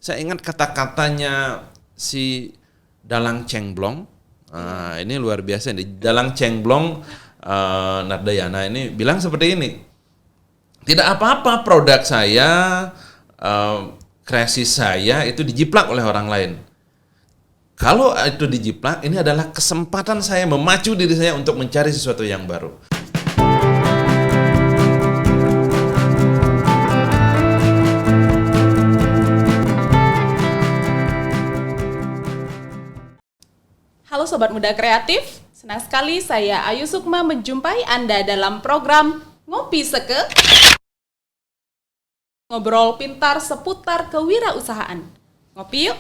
Saya ingat kata-katanya si Dalang Cengblong. Ini luar biasa nih. Dalang Cengblong Nardayana ini bilang seperti ini. Tidak apa-apa produk saya, kreasi saya itu dijiplak oleh orang lain. Kalau itu dijiplak, ini adalah kesempatan saya memacu diri saya untuk mencari sesuatu yang baru. Halo Sobat Muda Kreatif, senang sekali saya Ayu Sukma menjumpai Anda dalam program Ngopi Seke, ngobrol pintar seputar kewirausahaan. Ngopi yuk!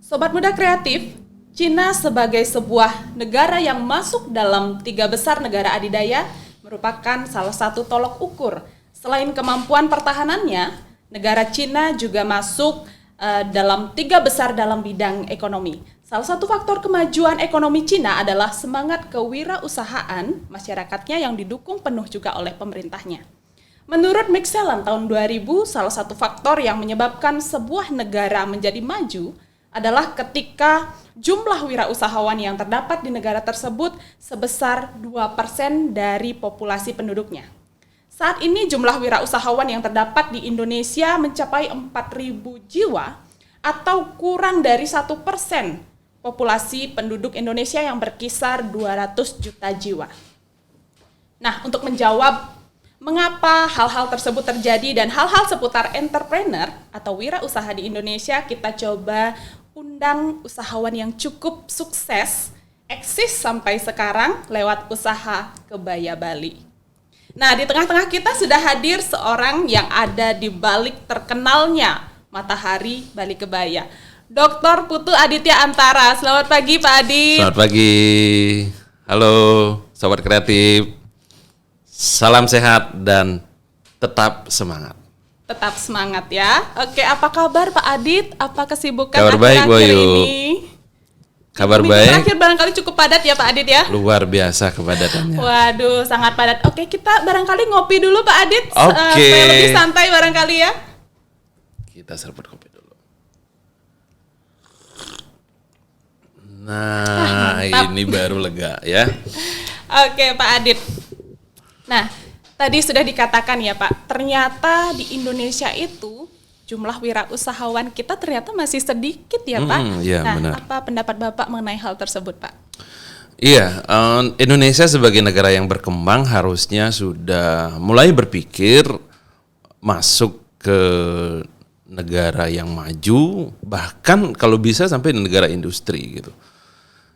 Sobat Muda Kreatif, Cina sebagai sebuah negara yang masuk dalam 3 besar negara adidaya merupakan salah satu tolok ukur. Selain kemampuan pertahanannya, negara Cina juga masuk dalam 3 besar dalam bidang ekonomi. Salah satu faktor kemajuan ekonomi Cina adalah semangat kewirausahaan masyarakatnya yang didukung penuh juga oleh pemerintahnya. Menurut McClellan tahun 2000, salah satu faktor yang menyebabkan sebuah negara menjadi maju adalah ketika jumlah wirausahawan yang terdapat di negara tersebut sebesar 2% dari populasi penduduknya. Saat ini jumlah wirausahawan yang terdapat di Indonesia mencapai 4.000 jiwa atau kurang dari 1% populasi penduduk Indonesia yang berkisar 200 juta jiwa. Nah, untuk menjawab mengapa hal-hal tersebut terjadi dan hal-hal seputar entrepreneur atau wirausaha di Indonesia, kita coba undang usahawan yang cukup sukses, eksis sampai sekarang lewat usaha Kebaya Bali. Nah, di tengah-tengah kita sudah hadir seorang yang ada di balik terkenalnya Matahari Bali Kebaya, Dr. Putu Aditya Antara. Selamat pagi Pak Adit. Selamat pagi. Halo Sobat Kreatif. Salam sehat dan tetap semangat. Tetap semangat ya. Oke, apa kabar Pak Adit? Apa kesibukan kabar baik, akhir-akhir Wayu. ini? Kabar Minggu baik. terakhir barangkali cukup padat ya Pak Adit ya? Luar biasa kepadatannya. Waduh, sangat padat. Oke, kita barangkali ngopi dulu Pak Adit. Oke. Supaya lebih santai barangkali ya. Kita seruput kopi dulu. Nah, mantap. ini baru lega ya. Oke Pak Adit. Nah, tadi sudah dikatakan ya Pak, ternyata di Indonesia itu jumlah wirausahawan kita ternyata masih sedikit ya Pak. Iya, nah, benar. apa pendapat Bapak mengenai hal tersebut Pak? Iya, Indonesia sebagai negara yang berkembang harusnya sudah mulai berpikir masuk ke negara yang maju, bahkan kalau bisa sampai negara industri gitu.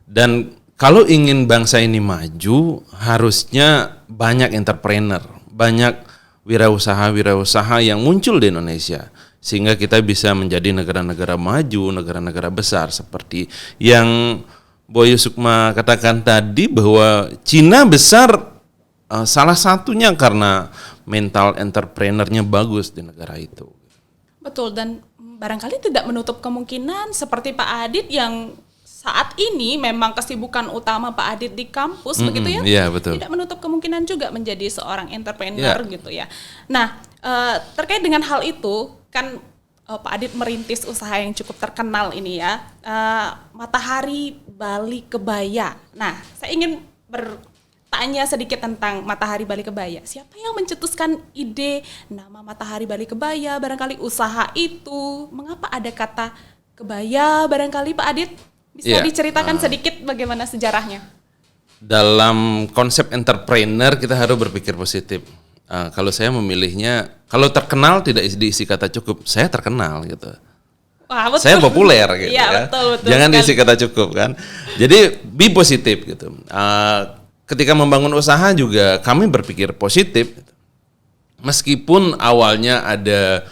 Dan kalau ingin bangsa ini maju, harusnya banyak entrepreneur, banyak wirausaha-wirausaha yang muncul di Indonesia, sehingga kita bisa menjadi negara-negara maju, negara-negara besar seperti yang Boy Sukma katakan tadi, bahwa Cina besar salah satunya karena mental entrepreneurnya bagus di negara itu. Betul, dan barangkali tidak menutup kemungkinan seperti Pak Adit yang saat ini memang kesibukan utama Pak Adit di kampus begitu ya? Iya, betul. Tidak menutup kemungkinan juga menjadi seorang entrepreneur Iya. gitu ya. Nah, terkait dengan hal itu kan Pak Adit merintis usaha yang cukup terkenal ini ya, Matahari Bali Kebaya. Nah, saya ingin bertanya sedikit tentang Matahari Bali Kebaya. Siapa yang mencetuskan ide nama Matahari Bali Kebaya? Barangkali usaha itu, mengapa ada kata kebaya barangkali Pak Adit? Bisa Iya. diceritakan sedikit bagaimana sejarahnya? Dalam konsep entrepreneur kita harus berpikir positif. Kalau saya memilihnya, kalau terkenal tidak diisi kata cukup, saya terkenal gitu. Wah, betul. Saya populer gitu Iya, ya. betul Jangan sekali. diisi kata cukup kan. Jadi be positif gitu. Ketika membangun usaha juga kami berpikir positif. Gitu. Meskipun awalnya ada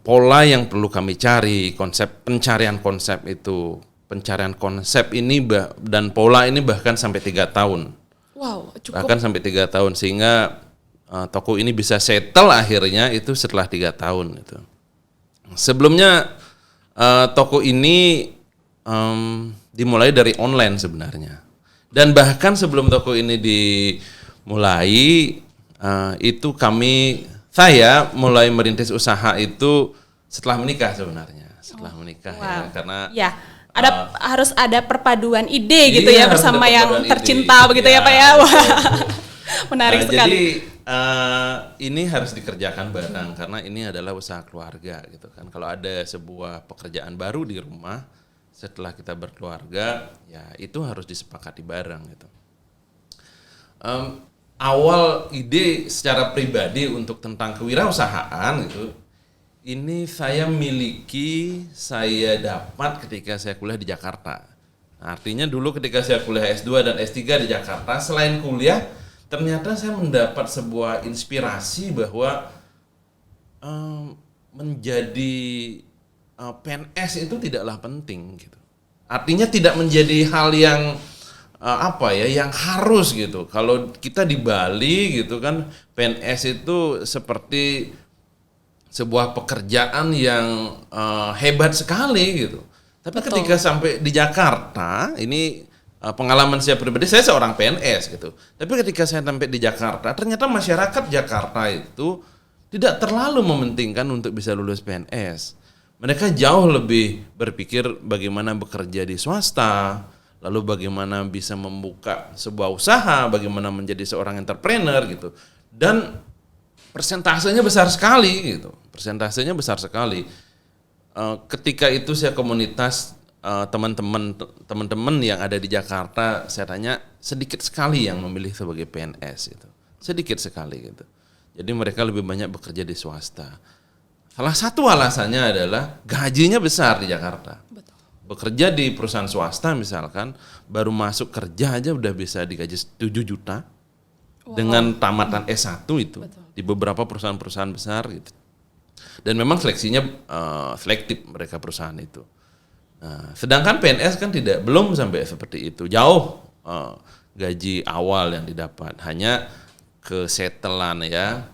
pola yang perlu kami cari, pencarian konsep itu. Pencarian konsep ini dan pola ini bahkan sampai 3 tahun. Wow, cukup. Bahkan sampai 3 tahun, sehingga toko ini bisa settle akhirnya itu setelah 3 tahun itu. Sebelumnya toko ini dimulai dari online sebenarnya. Dan bahkan sebelum toko ini dimulai, itu saya mulai merintis usaha itu setelah menikah sebenarnya. Setelah menikah ya, karena ya harus ada perpaduan ide gitu ya bersama yang tercinta ide. begitu ya Pak ya. Wah. Menarik sekali. Jadi ini harus dikerjakan bareng karena ini adalah usaha keluarga gitu kan. Kalau ada sebuah pekerjaan baru di rumah setelah kita berkeluarga, ya itu harus disepakati bareng gitu. Awal ide secara pribadi untuk tentang kewirausahaan gitu, ini saya dapat ketika saya kuliah di Jakarta. Nah, artinya dulu ketika saya kuliah S2 dan S3 di Jakarta, selain kuliah, ternyata saya mendapat sebuah inspirasi bahwa menjadi PNS itu tidaklah penting gitu. Artinya tidak menjadi hal yang yang harus gitu. Kalau kita di Bali gitu kan, PNS itu seperti sebuah pekerjaan yang hebat sekali gitu. Tapi ketika sampai di Jakarta, ini pengalaman saya pribadi, saya seorang PNS gitu. Tapi ketika saya sampai di Jakarta, ternyata masyarakat Jakarta itu tidak terlalu mementingkan untuk bisa lulus PNS. Mereka jauh lebih berpikir bagaimana bekerja di swasta, lalu bagaimana bisa membuka sebuah usaha, bagaimana menjadi seorang entrepreneur gitu. Dan persentasenya besar sekali gitu. Persentasenya besar sekali. Ketika itu saya komunitas teman-teman yang ada di Jakarta, saya tanya sedikit sekali yang memilih sebagai PNS itu. Sedikit sekali gitu. Jadi mereka lebih banyak bekerja di swasta. Salah satu alasannya adalah gajinya besar di Jakarta. Betul. Bekerja di perusahaan swasta misalkan, baru masuk kerja aja udah bisa digaji 7 juta. Wow. Dengan tamatan S1 itu. Betul. Di beberapa perusahaan-perusahaan besar gitu. Dan memang seleksinya selektif mereka perusahaan itu. Nah, sedangkan PNS kan belum sampai seperti itu. Jauh gaji awal yang didapat. Hanya kesetelan ya.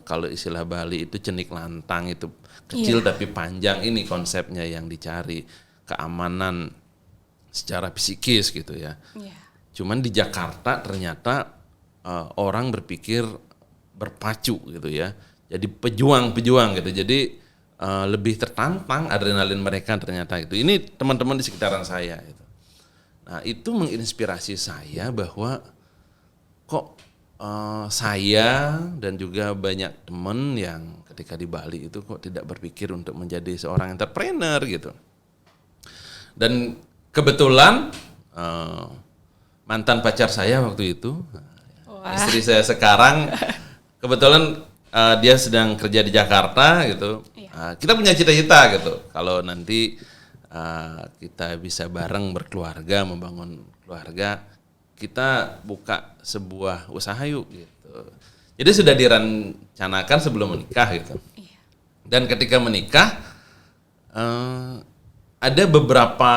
Kalau istilah Bali itu cenik lantang, itu kecil tapi panjang, ini konsepnya yang dicari. Keamanan secara psikis gitu ya. Cuman di Jakarta ternyata orang berpikir berpacu gitu ya. Jadi pejuang gitu. Jadi lebih tertantang, adrenalin mereka ternyata itu. Ini teman-teman di sekitaran saya gitu. Nah, itu menginspirasi saya bahwa kok saya dan juga banyak teman yang ketika di Bali itu kok tidak berpikir untuk menjadi seorang entrepreneur gitu. Dan kebetulan mantan pacar saya waktu itu, istri saya sekarang, kebetulan dia sedang kerja di Jakarta gitu. Kita punya cita-cita gitu. Kalau nanti kita bisa bareng berkeluarga, membangun keluarga, kita buka sebuah usaha yuk gitu. Jadi sudah direncanakan sebelum menikah gitu. Dan ketika menikah ada beberapa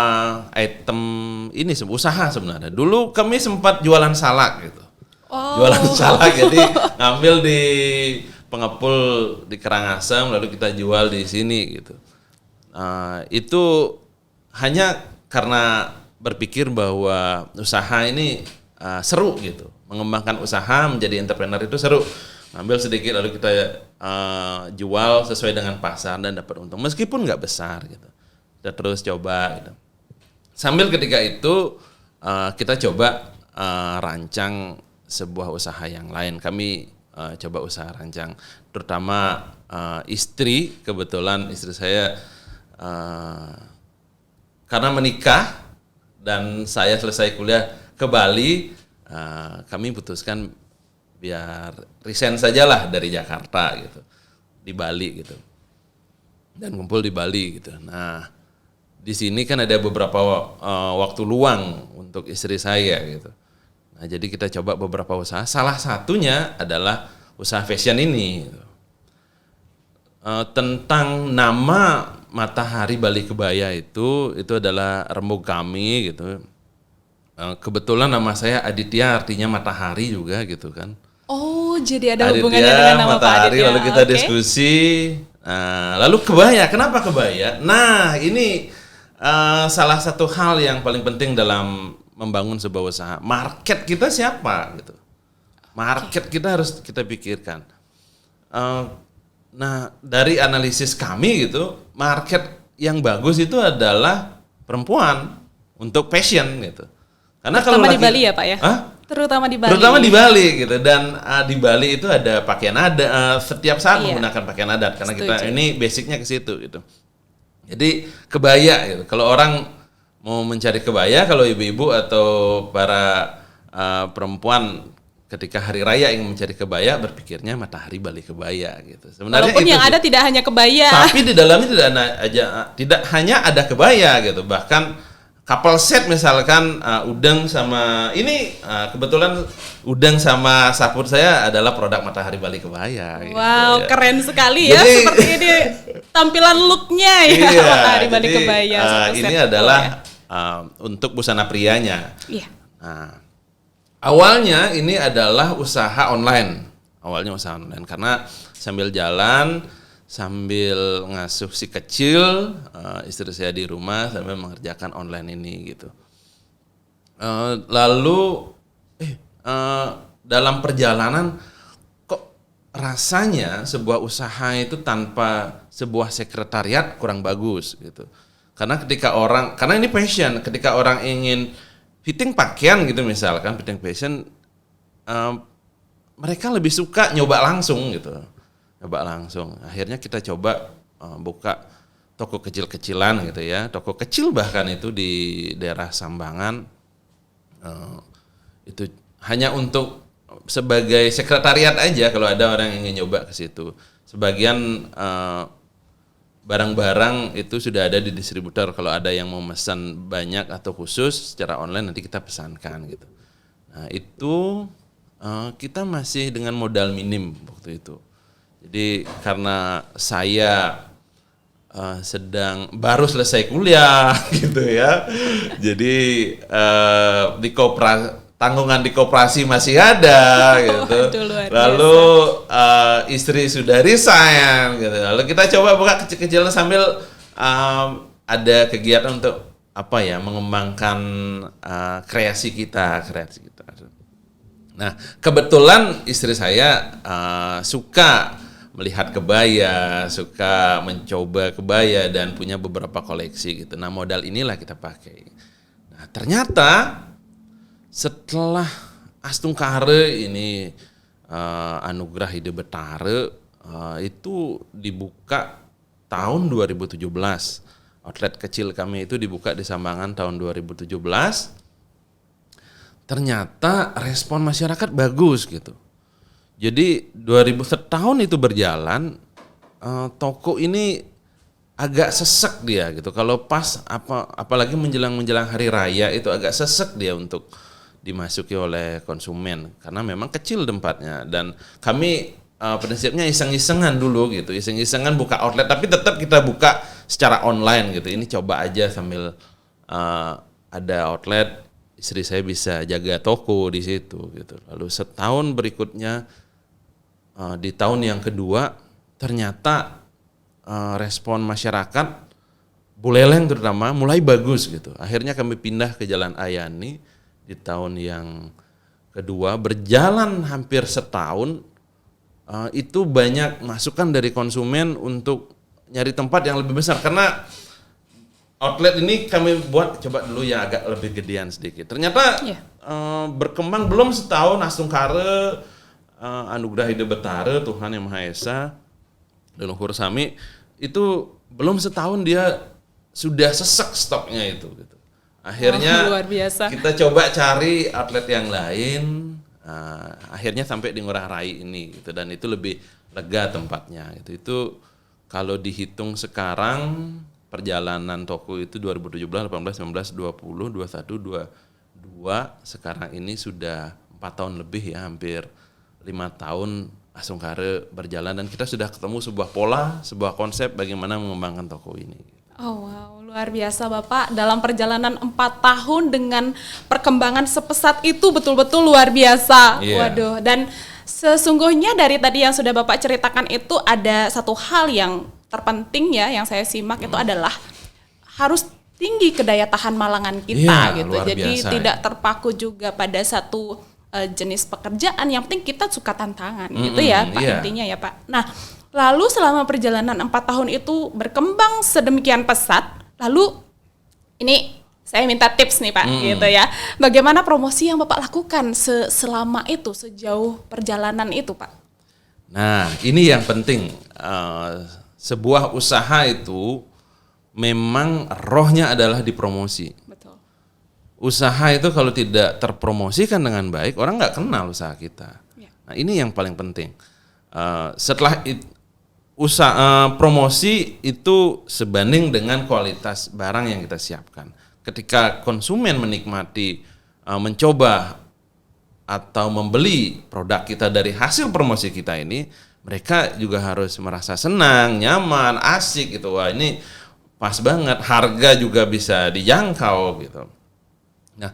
item ini usaha sebenarnya. Dulu kami sempat jualan salak gitu. Jualan salak, jadi ngambil di pengepul di Karangasem lalu kita jual di sini gitu. Itu hanya karena berpikir bahwa usaha ini seru gitu. Mengembangkan usaha menjadi entrepreneur itu seru. Ngambil sedikit lalu kita jual sesuai dengan pasar dan dapat untung. Meskipun nggak besar gitu. Kita terus coba gitu. Sambil ketika itu kita coba rancang sebuah usaha yang lain. Kami coba usaha rancang. Terutama istri, kebetulan istri saya karena menikah dan saya selesai kuliah ke Bali, kami putuskan biar resign sajalah dari Jakarta gitu, di Bali gitu, dan ngumpul di Bali gitu. Nah, di sini kan ada beberapa waktu luang untuk istri saya gitu. Nah, jadi kita coba beberapa usaha. Salah satunya adalah usaha fashion ini. Gitu. Tentang nama Matahari Bali Kebaya itu adalah rembug kami gitu. Kebetulan nama saya Aditya, artinya matahari juga gitu kan. Oh, jadi ada hubungannya dengan nama Pak Aditya. Lalu kita diskusi. Nah, lalu kebaya, kenapa kebaya? Nah, ini salah satu hal yang paling penting dalam membangun sebuah usaha, market kita siapa gitu. Market kita harus kita pikirkan. Nah, dari analisis kami gitu, market yang bagus itu adalah perempuan untuk fashion gitu. Karena terutama di Bali ya Pak ya? Terutama di Bali. Terutama di Bali gitu, dan di Bali itu ada pakaian adat, setiap saat menggunakan pakaian adat karena kita ini basicnya ke situ gitu. Jadi kebaya gitu. Kalau orang mau mencari kebaya, kalau ibu-ibu atau para perempuan ketika hari raya ingin mencari kebaya, berpikirnya Matahari Bali Kebaya gitu. Sebenarnya walaupun itu yang ada tidak hanya kebaya. Tapi di dalamnya tidak hanya ada kebaya gitu. Bahkan couple set misalkan udang sama ini kebetulan udang sama sapur saya adalah produk Matahari Bali Kebaya. Wow, gitu, ya. keren sekali ya. Jadi, seperti ini tampilan looknya ya Matahari Bali Kebaya. Ini adalah untuk busana prianya. Iya. Nah, awalnya ini adalah usaha online. Karena sambil jalan, sambil ngasuh si kecil, istri saya di rumah sambil mengerjakan online ini gitu. Lalu dalam perjalanan kok rasanya sebuah usaha itu tanpa sebuah sekretariat kurang bagus gitu. Karena karena ini passion, ketika orang ingin fitting pakaian gitu misalkan, fitting fashion, mereka lebih suka nyoba langsung gitu. Akhirnya kita coba buka toko kecil-kecilan gitu ya, toko kecil bahkan itu di daerah Sambangan, itu hanya untuk sebagai sekretariat aja kalau ada orang yang ingin nyoba ke situ. Sebagian barang-barang itu sudah ada di distributor, kalau ada yang mau pesan banyak atau khusus secara online nanti kita pesankan gitu. Nah itu kita masih dengan modal minim waktu itu. Jadi karena saya baru selesai kuliah gitu ya, jadi tanggungan di koperasi masih ada gitu. Lalu istri sudah resign gitu. Lalu kita coba buka kecil-kecilan sambil ada kegiatan untuk mengembangkan kreasi kita. Nah, kebetulan istri saya suka melihat kebaya, suka mencoba kebaya dan punya beberapa koleksi gitu. Nah, modal inilah kita pakai. Nah, ternyata setelah Astungkare ini Anugerah Ide Betare itu dibuka tahun 2017. Outlet kecil kami itu dibuka di Sambangan tahun 2017. Ternyata respon masyarakat bagus gitu. Jadi setahun itu berjalan, toko ini agak sesek dia gitu. Kalau pas apalagi menjelang hari raya itu agak sesek dia untuk dimasuki oleh konsumen karena memang kecil tempatnya, dan kami prinsipnya iseng-isengan dulu gitu. Iseng-isengan buka outlet tapi tetap kita buka secara online gitu. Ini coba aja sambil ada outlet, istri saya bisa jaga toko di situ gitu. Lalu setahun berikutnya di tahun yang kedua ternyata respon masyarakat Buleleng terutama mulai bagus gitu. Akhirnya kami pindah ke Jalan Ayani di tahun yang kedua, berjalan hampir setahun, itu banyak masukan dari konsumen untuk nyari tempat yang lebih besar karena outlet ini kami buat coba dulu yang agak lebih gedean sedikit. Ternyata berkembang belum setahun Astungkare Anugerah Ide Betare, Tuhan Yang Maha Esa, Leluhur Sami, itu belum setahun dia sudah sesek stoknya itu gitu. Akhirnya luar biasa. Kita coba cari outlet yang lain, akhirnya sampai di Ngurah Rai ini gitu, dan itu lebih lega tempatnya gitu. Itu kalau dihitung sekarang perjalanan toko itu 2017, 18, 19, 20, 21, 22, sekarang ini sudah 4 tahun lebih ya, hampir 5 tahun Astungkare berjalan, dan kita sudah ketemu sebuah pola, sebuah konsep bagaimana mengembangkan toko ini. Oh wow, luar biasa Bapak, dalam perjalanan 4 tahun dengan perkembangan sepesat itu betul-betul luar biasa. Waduh, dan sesungguhnya dari tadi yang sudah Bapak ceritakan itu ada satu hal yang terpenting ya yang saya simak itu adalah harus tinggi ke daya tahan malangan kita Iya, gitu. luar Jadi biasa, tidak terpaku juga pada satu jenis pekerjaan. Yang penting kita suka tantangan gitu ya Pak, iya. intinya ya Pak. Nah, lalu selama perjalanan 4 tahun itu berkembang sedemikian pesat, lalu ini saya minta tips nih Pak gitu ya. Bagaimana promosi yang Bapak lakukan selama itu, sejauh perjalanan itu Pak? Nah, ini yang penting. Sebuah usaha itu memang rohnya adalah dipromosi. Betul. Usaha itu kalau tidak terpromosikan dengan baik, orang nggak kenal usaha kita. Ya. Nah, ini yang paling penting. Setelah usaha promosi itu sebanding dengan kualitas barang yang kita siapkan. Ketika konsumen menikmati, mencoba atau membeli produk kita dari hasil promosi kita ini, mereka juga harus merasa senang, nyaman, asik gitu. Wah, ini pas banget, harga juga bisa dijangkau gitu. Nah,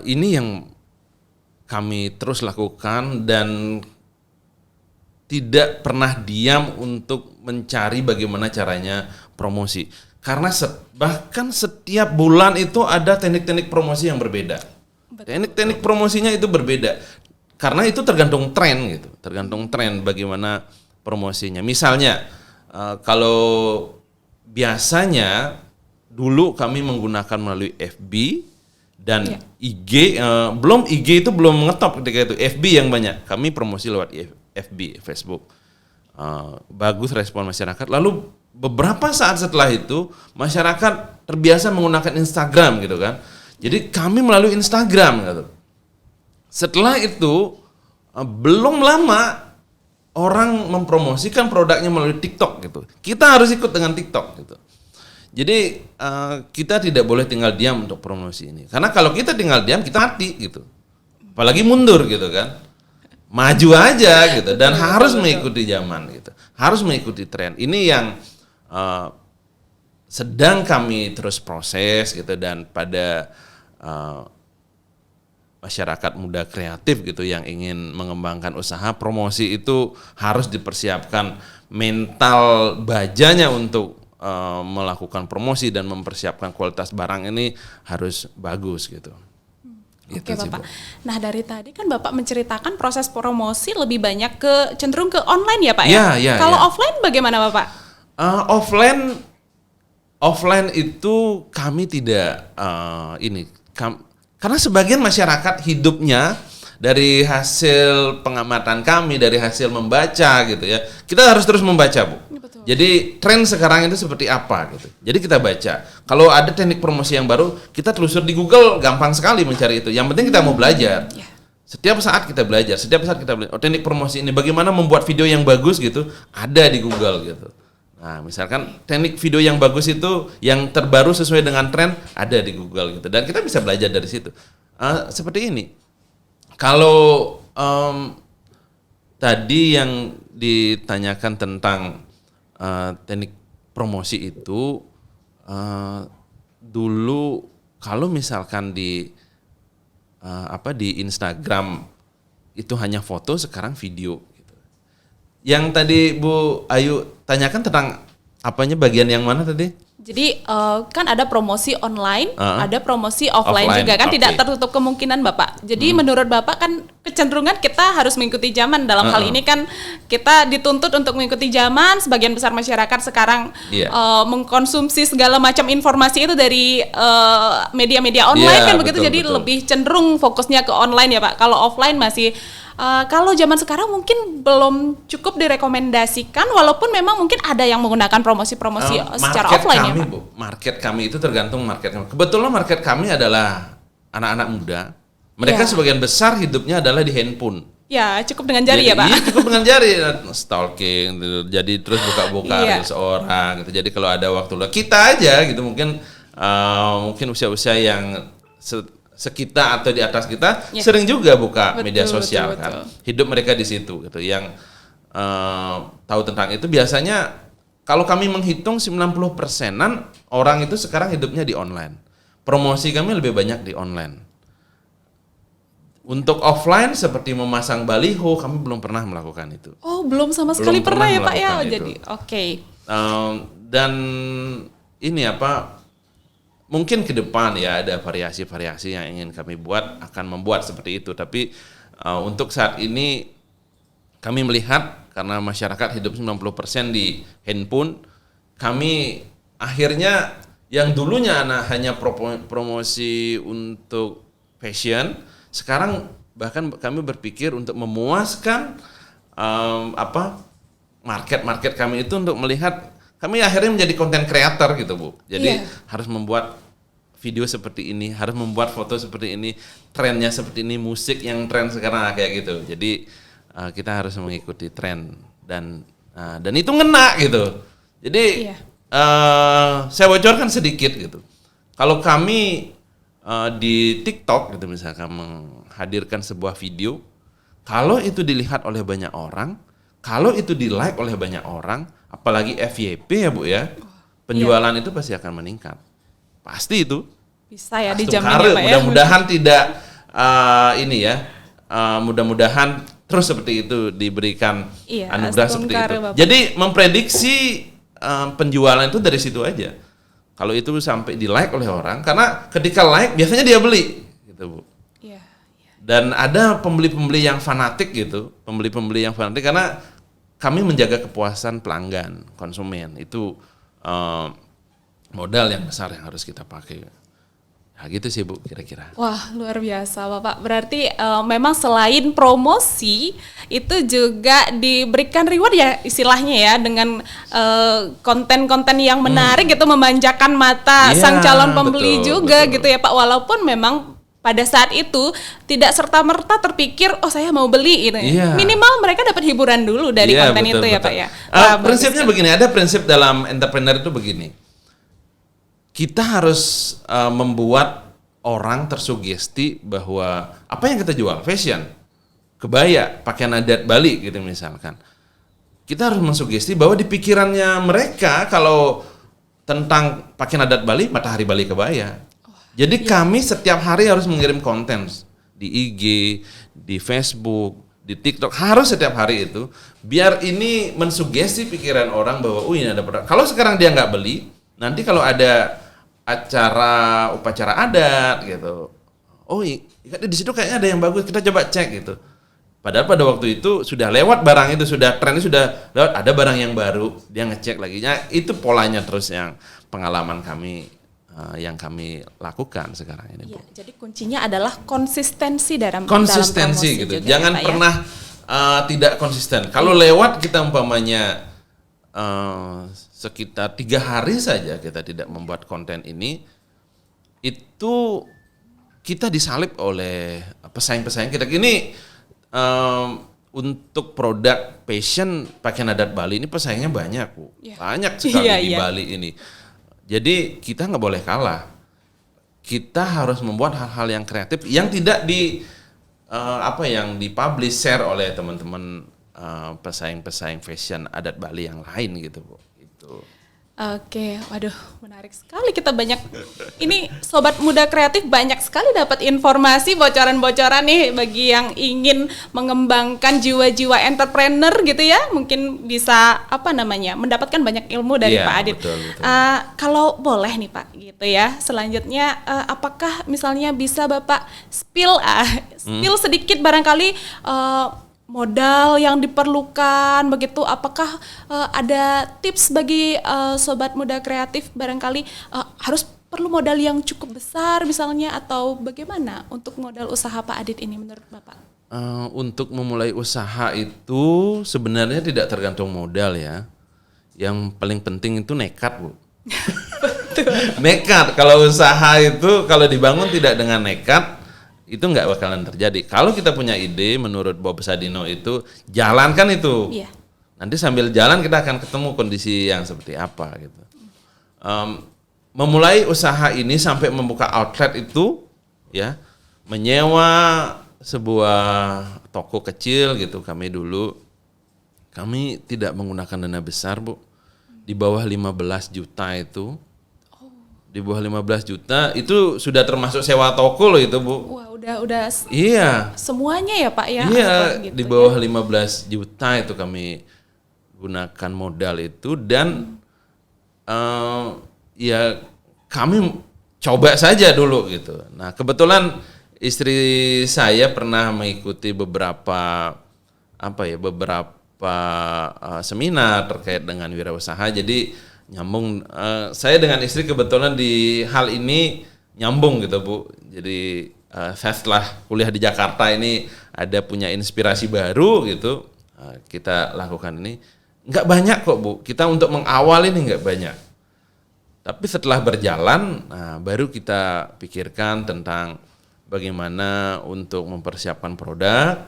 ini yang kami terus lakukan dan tidak pernah diam untuk mencari bagaimana caranya promosi. Karena bahkan setiap bulan itu ada teknik-teknik promosi yang berbeda. Teknik-teknik promosinya itu berbeda. Karena itu tergantung tren gitu. Tergantung tren bagaimana promosinya. Misalnya kalau biasanya dulu kami menggunakan melalui FB dan IG, IG itu belum ngetop ketika itu, FB yang banyak. Kami promosi lewat FB, Facebook. Bagus respon masyarakat. Lalu beberapa saat setelah itu masyarakat terbiasa menggunakan Instagram gitu kan. Jadi kami melalui Instagram gitu. Setelah itu belum lama orang mempromosikan produknya melalui TikTok gitu. Kita harus ikut dengan TikTok gitu. Jadi kita tidak boleh tinggal diam untuk promosi ini. Karena kalau kita tinggal diam kita mati gitu. Apalagi mundur gitu kan. Maju aja gitu dan harus mengikuti zaman gitu. Harus mengikuti tren. Ini yang sedang kami terus proses gitu dan pada masyarakat muda kreatif gitu yang ingin mengembangkan usaha, promosi itu harus dipersiapkan mental bajanya untuk melakukan promosi dan mempersiapkan kualitas barang ini harus bagus gitu. Oke Bapak. Nah dari tadi kan Bapak menceritakan proses promosi lebih banyak ke cenderung ke online ya Pak ya? Ya. Kalau offline bagaimana Bapak? Offline itu kami tidak karena sebagian masyarakat hidupnya dari hasil pengamatan kami, dari hasil membaca gitu ya. Kita harus terus membaca, Bu. Betul. Jadi tren sekarang itu seperti apa gitu. Jadi kita baca. Kalau ada teknik promosi yang baru, kita telusur di Google, gampang sekali mencari itu. Yang penting kita mau belajar. Ya. Setiap saat kita belajar, teknik promosi ini bagaimana membuat video yang bagus gitu, ada di Google gitu. Nah, misalkan teknik video yang bagus itu yang terbaru sesuai dengan tren ada di Google gitu. Dan kita bisa belajar dari situ. Seperti ini. Kalau tadi yang ditanyakan tentang teknik promosi itu dulu kalau misalkan di Instagram itu hanya foto, sekarang video gitu. Yang tadi Bu Ayu tanyakan tentang apanya, bagian yang mana tadi? Jadi kan ada promosi online, ada promosi offline juga kan, okay. Tidak tertutup kemungkinan Bapak. Jadi menurut Bapak kan kecenderungan kita harus mengikuti zaman. Dalam hal ini kan kita dituntut untuk mengikuti zaman. Sebagian besar masyarakat sekarang mengkonsumsi segala macam informasi itu dari media-media online kan begitu. Jadi lebih cenderung fokusnya ke online ya Pak. Kalau offline masih kalau zaman sekarang mungkin belum cukup direkomendasikan, walaupun memang mungkin ada yang menggunakan promosi-promosi secara offline kami, ya Pak. Bu, market kami itu tergantung market kami. Kebetulan market kami adalah anak-anak muda. Mereka sebagian besar hidupnya adalah di handphone. Ya, cukup dengan jari ya Pak? Iya, cukup dengan jari. Stalking, jadi terus buka-buka seorang gitu. Jadi kalau ada waktu kita aja gitu mungkin usia-usia yang sekitar atau di atas kita sering juga buka media sosial kan. Hidup mereka di situ gitu. Yang tahu tentang itu biasanya kalau kami menghitung 90%-an orang itu sekarang hidupnya di online. Promosi kami lebih banyak di online. Untuk offline seperti memasang baliho kami belum pernah melakukan itu. Oh, belum sama sekali pernah ya Pak ya. Jadi oke. Dan ini mungkin ke depan ya ada variasi-variasi yang ingin kami buat, akan membuat seperti itu. Tapi untuk saat ini kami melihat karena masyarakat hidup 90% di handphone, kami akhirnya yang dulunya hanya promosi untuk fashion, sekarang bahkan kami berpikir untuk memuaskan market kami itu untuk melihat kami akhirnya menjadi content creator gitu Bu. Jadi harus membuat video seperti ini, harus membuat foto seperti ini, trennya seperti ini, musik yang tren sekarang kayak gitu. Jadi kita harus mengikuti tren dan itu ngena gitu. Jadi saya bocorkan sedikit gitu. Kalau kami di TikTok gitu misalkan menghadirkan sebuah video, kalau itu dilihat oleh banyak orang, kalau itu di-like oleh banyak orang, apalagi FYP ya Bu ya, penjualan itu pasti akan meningkat. Pasti itu. Bisa ya dijamin ya Pak ya. Mudah-mudahan tidak mudah-mudahan terus seperti itu diberikan anugerah seperti itu. Bapak. Jadi memprediksi penjualan itu dari situ aja. Kalau itu sampai di-like oleh orang, karena ketika like biasanya dia beli gitu Bu. Iya. Dan ada pembeli-pembeli yang fanatik gitu, pembeli-pembeli yang fanatik karena kami menjaga kepuasan pelanggan, konsumen. Itu modal yang besar yang harus kita pakai. Nah gitu sih Bu kira-kira. Wah luar biasa Bapak. Berarti memang selain promosi itu juga diberikan reward ya istilahnya ya dengan konten-konten yang menarik gitu memanjakan mata sang calon pembeli juga betul. Gitu ya Pak. Walaupun memang pada saat itu tidak serta-merta terpikir oh saya mau beli gitu ya. Minimal mereka dapat hiburan dulu dari konten betul, itu ya Pak ya. Prinsipnya begini, ada prinsip dalam entrepreneur itu begini. Kita harus membuat orang tersugesti bahwa apa yang kita jual, fashion, kebaya, pakaian adat Bali gitu misalkan. Kita harus mensugesti bahwa di pikirannya mereka kalau tentang pakaian adat Bali, Matahari Bali Kebaya. Jadi kami setiap hari harus mengirim konten di IG, di Facebook, di TikTok, harus setiap hari itu biar ini mensugesti pikiran orang bahwa ini ada produk. Kalau sekarang dia nggak beli, nanti kalau ada upacara adat gitu, di situ kayaknya ada yang bagus, kita coba cek gitu. Padahal pada waktu itu sudah lewat barang itu, sudah trennya sudah lewat, ada barang yang baru, dia ngecek lagi. Nah, itu polanya terus yang pengalaman kami yang kami lakukan sekarang ini. Ya, jadi kuncinya adalah konsistensi dalam gitu. Jangan pernah tidak konsisten. Kalau lewat kita umpamanya sekitar 3 hari saja kita tidak membuat konten ini, itu kita disalib oleh pesaing-pesaing kita. Ini untuk produk fashion pakaian adat Bali ini pesaingnya banyak Bu, banyak sekali di Bali ini. Jadi kita nggak boleh kalah. Kita harus membuat hal-hal yang kreatif yang tidak yang dipublish share oleh teman-teman pesaing-pesaing fashion adat Bali yang lain gitu Bu. Itu. Oke, waduh menarik sekali kita banyak. Ini Sobat Muda Kreatif banyak sekali dapat informasi bocoran-bocoran nih bagi yang ingin mengembangkan jiwa-jiwa entrepreneur gitu ya. Mungkin bisa mendapatkan banyak ilmu dari Pak Adit. Betul. Kalau boleh nih Pak gitu ya. Selanjutnya apakah misalnya bisa Bapak spill sedikit barangkali modal yang diperlukan begitu, apakah ada tips bagi Sobat Muda Kreatif barangkali harus perlu modal yang cukup besar misalnya atau bagaimana untuk modal usaha Pak Adit ini menurut Bapak? Untuk memulai usaha itu sebenarnya tidak tergantung modal ya, yang paling penting itu nekat Bu. Nekat, kalau usaha itu kalau dibangun tidak dengan nekat itu nggak bakalan terjadi. Kalau kita punya ide, menurut Bob Sadino itu jalankan itu. Iya. Nanti sambil jalan kita akan ketemu kondisi yang seperti apa gitu. Memulai usaha ini sampai membuka outlet itu, ya, menyewa sebuah toko kecil gitu. Kami tidak menggunakan dana besar Bu. Di bawah 15 juta itu. Di bawah 15 juta itu sudah termasuk sewa toko loh itu Bu. Wah, udah iya. Semuanya ya Pak ya? Iya, gitu, di bawah 15 juta itu kami gunakan modal itu dan kami coba saja dulu gitu. Nah, kebetulan istri saya pernah mengikuti beberapa seminar terkait dengan wirausaha. Jadi nyambung, saya dengan istri kebetulan di hal ini nyambung gitu Bu. Jadi saya setelah kuliah di Jakarta ini ada punya inspirasi baru gitu, kita lakukan ini. Nggak banyak kok Bu, kita untuk mengawal ini nggak banyak. Tapi setelah berjalan, baru kita pikirkan tentang bagaimana untuk mempersiapkan produk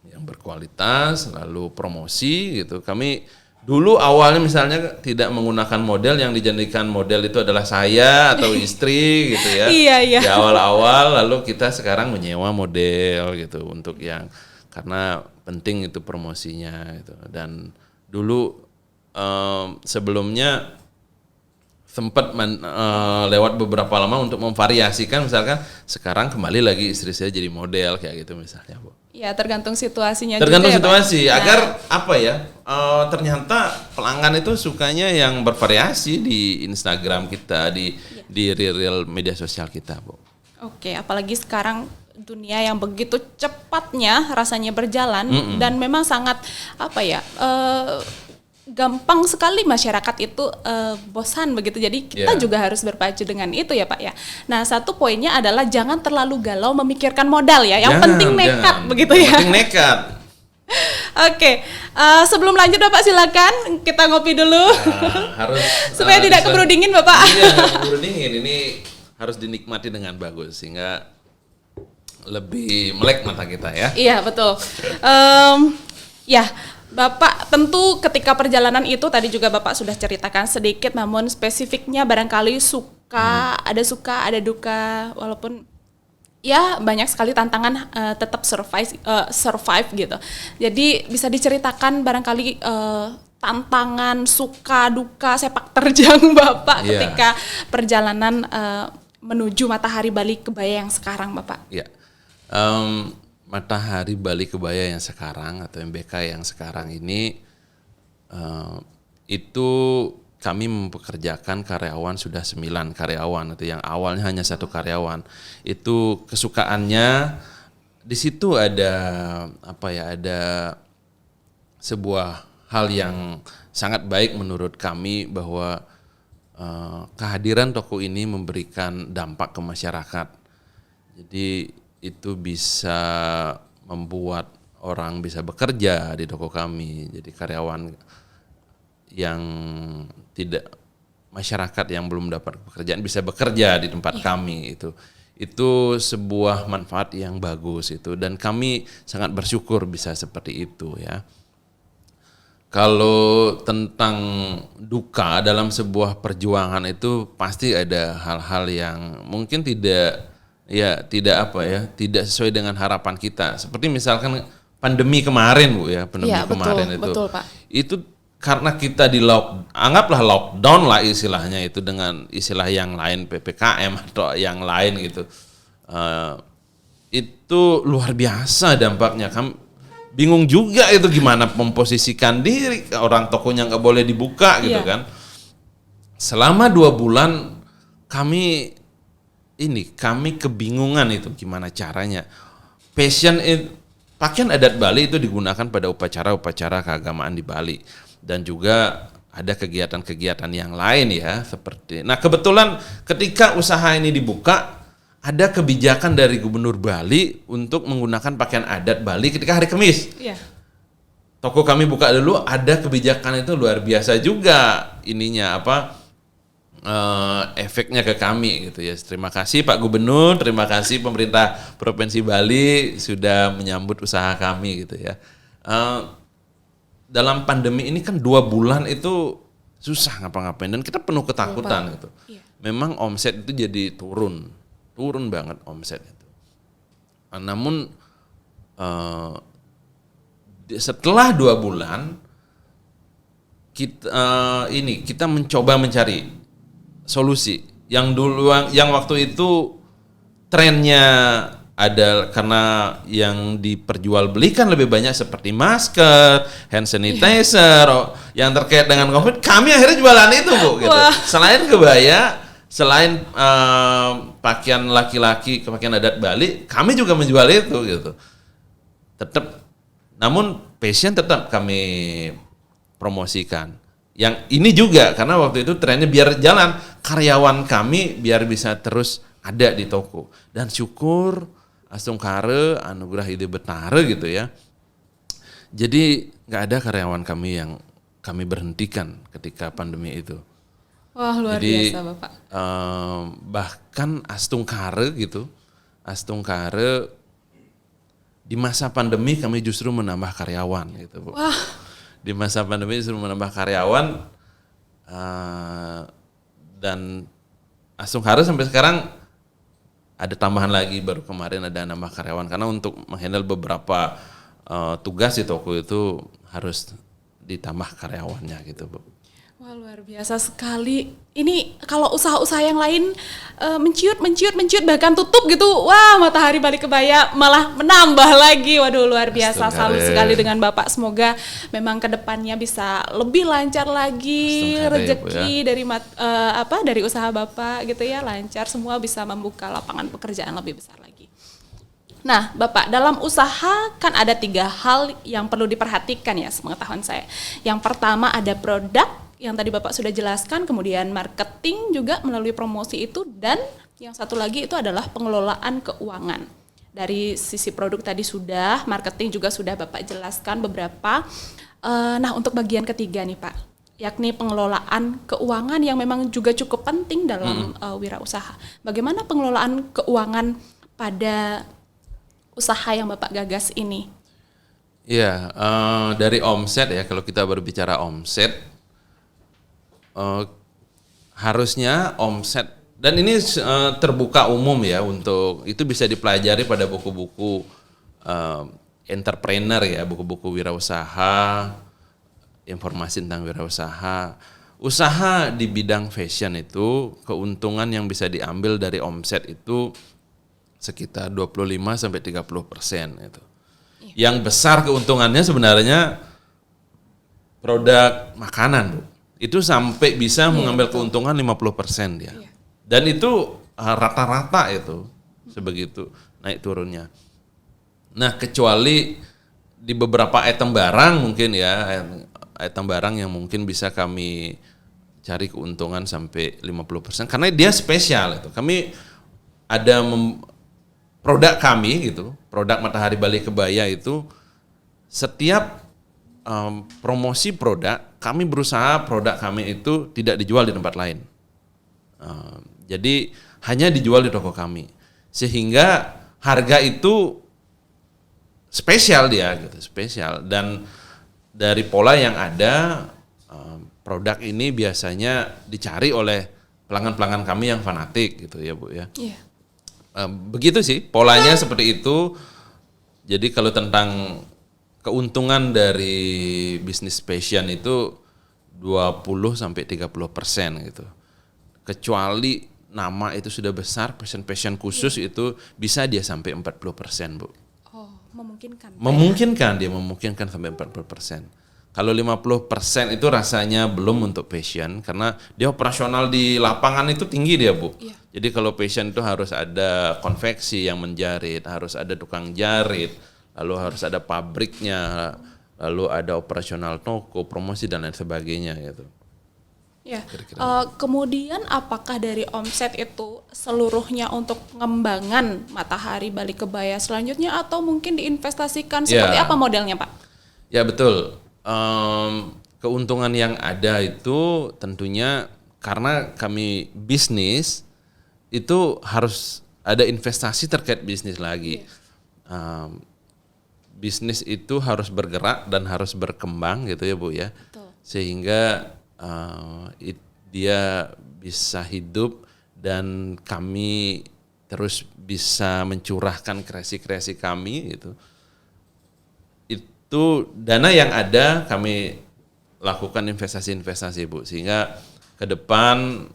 yang berkualitas, lalu promosi gitu. Kami dulu awalnya misalnya tidak menggunakan model, yang dijadikan model itu adalah saya atau istri gitu ya. Iya. Di awal-awal, lalu kita sekarang menyewa model gitu untuk yang, karena penting itu promosinya gitu. Dan dulu sebelumnya sempat lewat beberapa lama untuk memvariasikan, misalkan sekarang kembali lagi istri saya jadi model kayak gitu misalnya Bu. Ya, tergantung situasinya Tergantung juga situasi, ya, Pak. agar ternyata pelanggan itu sukanya yang bervariasi di Instagram kita, di real media sosial kita Bu. Oke, apalagi sekarang dunia yang begitu cepatnya rasanya berjalan dan memang sangat gampang sekali masyarakat itu bosan begitu. Jadi kita juga harus berpacu dengan itu ya Pak ya. Nah, satu poinnya adalah jangan terlalu galau memikirkan modal ya. Yang penting nekat begitu ya. Penting nekat. Oke, sebelum lanjut Bapak silakan kita ngopi dulu. Harus supaya tidak keburu dingin Bapak. Iya, keburu dingin. Ini harus dinikmati dengan bagus sehingga lebih melek mata kita ya. Iya, betul. Ya, Bapak tentu ketika perjalanan itu tadi juga Bapak sudah ceritakan sedikit, namun spesifiknya barangkali ada duka, walaupun ya banyak sekali tantangan tetap survive gitu. Jadi bisa diceritakan barangkali tantangan, suka, duka, sepak terjang Bapak ketika perjalanan menuju Matahari Bali Kebaya yang sekarang Bapak. Iya. Matahari Bali Kebaya yang sekarang atau MBK yang sekarang ini itu kami mempekerjakan karyawan sudah 9 karyawan, atau yang awalnya hanya 1 karyawan. Itu kesukaannya di situ ada sebuah hal yang sangat baik menurut kami, bahwa kehadiran toko ini memberikan dampak ke masyarakat. Jadi itu bisa membuat orang bisa bekerja di toko kami. Jadi karyawan yang masyarakat yang belum dapat pekerjaan bisa bekerja di tempat kami. Itu sebuah manfaat yang bagus itu, dan kami sangat bersyukur bisa seperti itu ya. Kalau tentang duka dalam sebuah perjuangan itu pasti ada hal-hal yang mungkin tidak sesuai dengan harapan kita. Seperti misalkan pandemi kemarin Bu ya, kemarin itu. Betul, Pak. Itu karena kita anggaplah lockdown lah istilahnya itu, dengan istilah yang lain PPKM atau yang lain gitu. Itu luar biasa dampaknya. Kami bingung juga itu gimana memposisikan diri, orang tokonya nggak boleh dibuka gitu kan. Selama 2 bulan kami kebingungan itu gimana caranya. Pakaian adat Bali itu digunakan pada upacara-upacara keagamaan di Bali, dan juga ada kegiatan-kegiatan yang lain ya seperti. Nah, kebetulan ketika usaha ini dibuka, ada kebijakan dari Gubernur Bali untuk menggunakan pakaian adat Bali ketika hari Kamis. Iya. Toko kami buka dulu, ada kebijakan itu luar biasa juga efeknya ke kami gitu ya. Terima kasih Pak Gubernur, terima kasih pemerintah Provinsi Bali sudah menyambut usaha kami gitu ya. Dalam pandemi ini kan 2 bulan itu susah ngapa-ngapain, dan kita penuh ketakutan gitu. Iya. Memang omset itu jadi turun banget omset itu. Namun setelah 2 bulan kita mencoba mencari solusi yang waktu itu trennya ada, karena yang diperjualbelikan lebih banyak seperti masker, hand sanitizer, yang terkait dengan COVID. Kami akhirnya jualan itu Bu gitu. Selain kebaya, selain pakaian laki-laki, pakaian adat Bali, kami juga menjual itu gitu. Tetap, namun fashion tetap kami promosikan. Yang ini juga karena waktu itu trennya biar jalan, karyawan kami biar bisa terus ada di toko. Dan syukur Astungkare anugerah ide betare gitu ya. Jadi nggak ada karyawan kami yang kami berhentikan ketika pandemi itu. Wah, luar Jadi, biasa Bapak. bahkan Astungkare gitu, Astungkare di masa pandemi kami justru menambah karyawan gitu, Bu. Wah, Di masa pandemi justru menambah karyawan, dan Astungkare sampai sekarang ada tambahan lagi, baru kemarin ada nambah karyawan karena untuk menghandle beberapa tugas di toko itu harus ditambah karyawannya gitu, Bu. wah luar biasa sekali. Ini kalau usaha-usaha yang lain menciut, bahkan tutup gitu. Wah, Matahari Bali Kebaya malah menambah lagi. Waduh, luar biasa. Salut sekali dengan Bapak. Semoga memang kedepannya bisa lebih lancar lagi rezeki dari dari usaha Bapak gitu ya, lancar, semua bisa membuka lapangan pekerjaan lebih besar lagi. Nah, Bapak, dalam usaha kan ada 3 hal yang perlu diperhatikan ya, sepengetahuan saya. Yang pertama ada produk, yang tadi Bapak sudah jelaskan, kemudian marketing juga melalui promosi itu, dan yang satu lagi itu adalah pengelolaan keuangan. Dari sisi produk tadi sudah, marketing juga sudah Bapak jelaskan beberapa. Nah, untuk bagian ketiga nih Pak, yakni pengelolaan keuangan yang memang juga cukup penting dalam wirausaha. Bagaimana pengelolaan keuangan pada usaha yang Bapak gagas ini? Iya, dari omset ya, kalau kita berbicara omset, harusnya omset, dan ini terbuka umum ya, untuk itu bisa dipelajari pada buku-buku entrepreneur ya, buku-buku wirausaha, informasi tentang wirausaha. Usaha di bidang fashion itu keuntungan yang bisa diambil dari omset itu sekitar 25-30% itu. Yang besar keuntungannya sebenarnya produk makanan, Bu. Itu sampai bisa mengambil keuntungan 50% dia. Iya. Dan itu rata-rata itu sebegitu naik turunnya. Nah, kecuali di beberapa item barang mungkin ya, item barang yang mungkin bisa kami cari keuntungan sampai 50% karena dia spesial itu. Kami ada produk kami gitu, produk Matahari Bali Kebaya itu setiap promosi produk, kami berusaha produk kami itu tidak dijual di tempat lain. Jadi hanya dijual di toko kami. Sehingga harga itu spesial dia gitu, spesial. Dan dari pola yang ada, produk ini biasanya dicari oleh pelanggan-pelanggan kami yang fanatik gitu ya, Bu ya. Yeah. Begitu sih, polanya seperti itu. Jadi kalau tentang keuntungan dari bisnis fashion itu 20-30% gitu. Kecuali nama itu sudah besar, fashion khusus itu bisa dia sampai 40%, Bu. Oh, memungkinkan. Memungkinkan sampai 40%. Kalau 50% itu rasanya belum untuk fashion karena dia operasional di lapangan itu tinggi dia, Bu. Iya. Jadi kalau fashion itu harus ada konveksi yang menjarit, harus ada tukang jarit, lalu harus ada pabriknya, lalu ada operasional toko, promosi dan lain sebagainya gitu. Ya. Kemudian apakah dari omset itu seluruhnya untuk pengembangan Matahari Bali Kebaya selanjutnya atau mungkin diinvestasikan seperti apa modelnya, Pak? Ya betul. Keuntungan yang ada itu tentunya karena kami bisnis itu harus ada investasi terkait bisnis lagi. Bisnis itu harus bergerak dan harus berkembang gitu ya, Bu ya. Betul. Sehingga dia bisa hidup dan kami terus bisa mencurahkan kreasi-kreasi kami gitu. Itu dana yang ada kami lakukan investasi-investasi, Bu, sehingga ke depan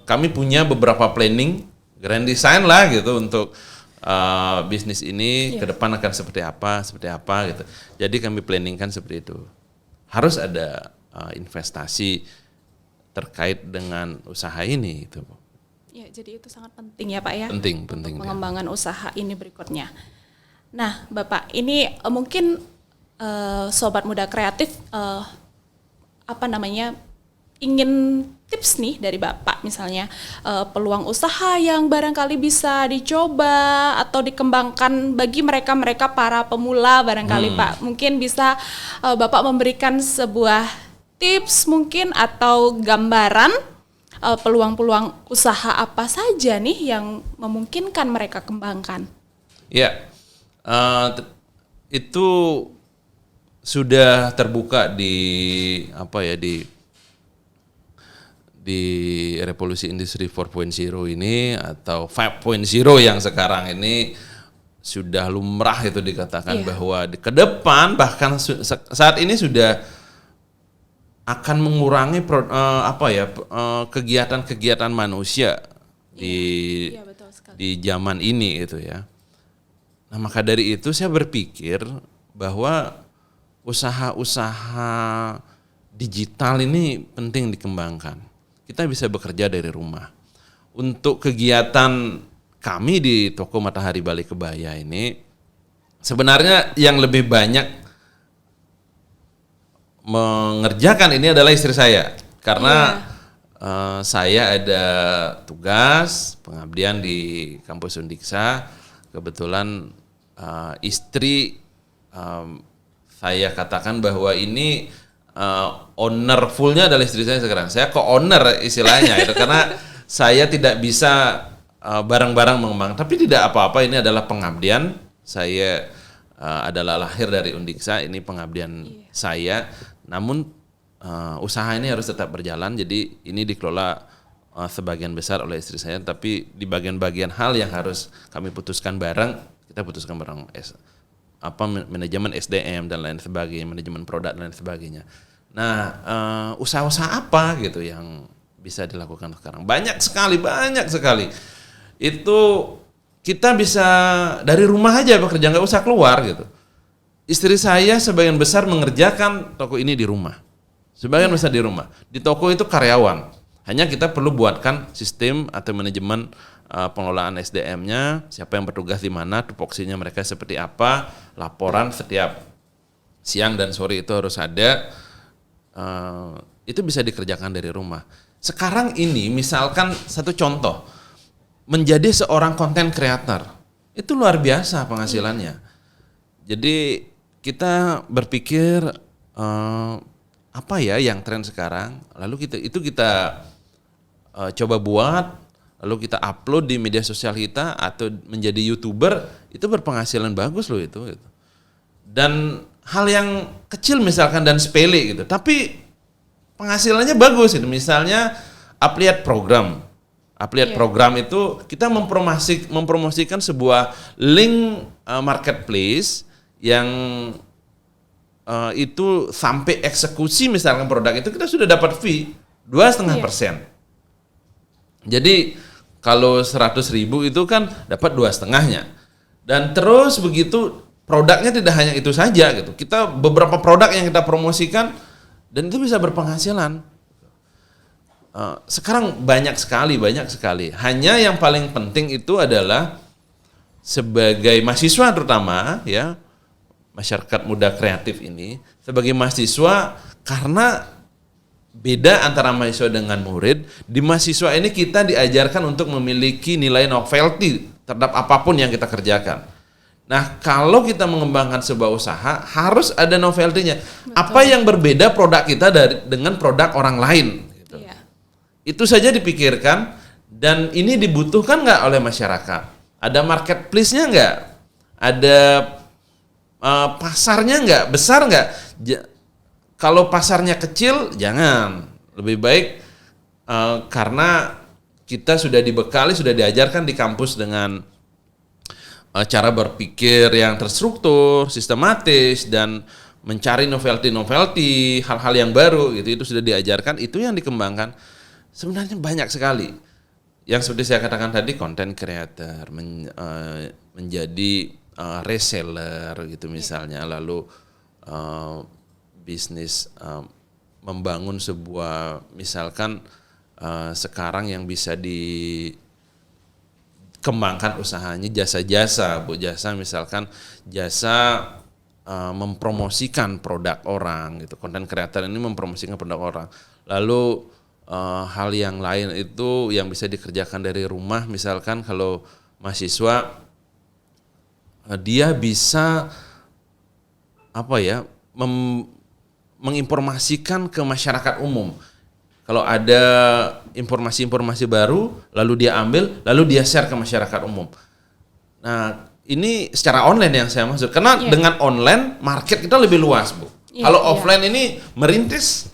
kami punya beberapa planning, grand design lah gitu untuk bisnis ini ke depan akan seperti apa gitu. Jadi kami planningkan seperti itu. Harus ada investasi terkait dengan usaha ini gitu, Bu. Ya, jadi itu sangat penting ya Pak ya. Penting. Pengembangan usaha ini berikutnya. Nah, Bapak, ini mungkin sobat muda kreatif ingin tips nih dari Bapak misalnya peluang usaha yang barangkali bisa dicoba atau dikembangkan bagi mereka para pemula barangkali Pak. Mungkin bisa Bapak memberikan sebuah tips mungkin atau gambaran peluang-peluang usaha apa saja nih yang memungkinkan mereka kembangkan. Ya, itu sudah terbuka di revolusi industri 4.0 ini atau 5.0 yang sekarang ini sudah lumrah itu dikatakan bahwa ke depan bahkan saat ini sudah akan mengurangi kegiatan manusia di zaman ini itu ya. Nah, maka dari itu saya berpikir bahwa usaha-usaha digital ini penting dikembangkan. Kita bisa bekerja dari rumah. Untuk kegiatan kami di Toko Matahari Bali Kebaya ini sebenarnya yang lebih banyak mengerjakan ini adalah istri saya karena saya ada tugas pengabdian di kampus Undiksa. Kebetulan istri saya katakan bahwa ini owner fullnya adalah istri saya sekarang. Saya co-owner istilahnya itu karena saya tidak bisa bareng-bareng mengembang. Tapi tidak apa-apa, ini adalah pengabdian. Saya adalah lahir dari Undiksa, ini pengabdian saya. Namun usaha ini harus tetap berjalan, jadi ini dikelola sebagian besar oleh istri saya, tapi di bagian-bagian hal yang harus kami putuskan bareng, kita putuskan bareng manajemen SDM dan lain sebagainya, manajemen produk dan lain sebagainya. Nah, usaha-usaha apa gitu yang bisa dilakukan sekarang? Banyak sekali. Itu kita bisa dari rumah aja bekerja, nggak usah keluar gitu. Istri saya sebagian besar mengerjakan toko ini di rumah. Sebagian besar di rumah. Di toko itu karyawan. Hanya kita perlu buatkan sistem atau manajemen pengelolaan SDM-nya, siapa yang bertugas di mana, tupoksinya mereka seperti apa, laporan setiap siang dan sore itu harus ada. Itu bisa dikerjakan dari rumah. Sekarang ini misalkan satu contoh, menjadi seorang content creator, itu luar biasa penghasilannya. Jadi kita berpikir apa ya yang tren sekarang, lalu kita coba buat, lalu kita upload di media sosial kita atau menjadi YouTuber, itu berpenghasilan bagus loh itu. Dan hal yang kecil misalkan dan sepele gitu, tapi penghasilannya bagus itu. Misalnya affiliate program itu kita mempromosikan sebuah link marketplace yang itu sampai eksekusi misalkan produk itu kita sudah dapat fee 2,5%. Jadi kalau 100.000 itu kan dapat 2,5-nya. Dan terus begitu produknya tidak hanya itu saja gitu. Kita beberapa produk yang kita promosikan dan itu bisa berpenghasilan. Sekarang banyak sekali. Hanya yang paling penting itu adalah sebagai mahasiswa terutama ya, masyarakat muda kreatif ini, sebagai mahasiswa, karena beda antara mahasiswa dengan murid, di mahasiswa ini kita diajarkan untuk memiliki nilai novelty terhadap apapun yang kita kerjakan. Nah, kalau kita mengembangkan sebuah usaha, harus ada novelty-nya. Apa yang berbeda produk kita dengan produk orang lain? Gitu. Iya. Itu saja dipikirkan, dan ini dibutuhkan nggak oleh masyarakat? Ada marketplace-nya nggak? Ada pasarnya nggak? Besar nggak? Kalau pasarnya kecil, jangan. Lebih baik karena kita sudah dibekali, sudah diajarkan di kampus dengan cara berpikir yang terstruktur, sistematis, dan mencari novelty, hal-hal yang baru gitu. Itu sudah diajarkan, itu yang dikembangkan. Sebenarnya banyak sekali. Yang seperti saya katakan tadi, content creator, menjadi reseller gitu misalnya, lalu bisnis membangun sebuah misalkan sekarang yang bisa dikembangkan usahanya jasa-jasa, Bu. Jasa misalkan jasa mempromosikan produk orang gitu. Content creator ini mempromosikan produk orang. Lalu hal yang lain itu yang bisa dikerjakan dari rumah, misalkan kalau mahasiswa dia bisa menginformasikan ke masyarakat umum. Kalau ada informasi-informasi baru, lalu dia ambil, lalu dia share ke masyarakat umum. Nah, ini secara online yang saya maksud. Karena dengan online, market kita lebih luas, Bu. Kalau offline ini merintis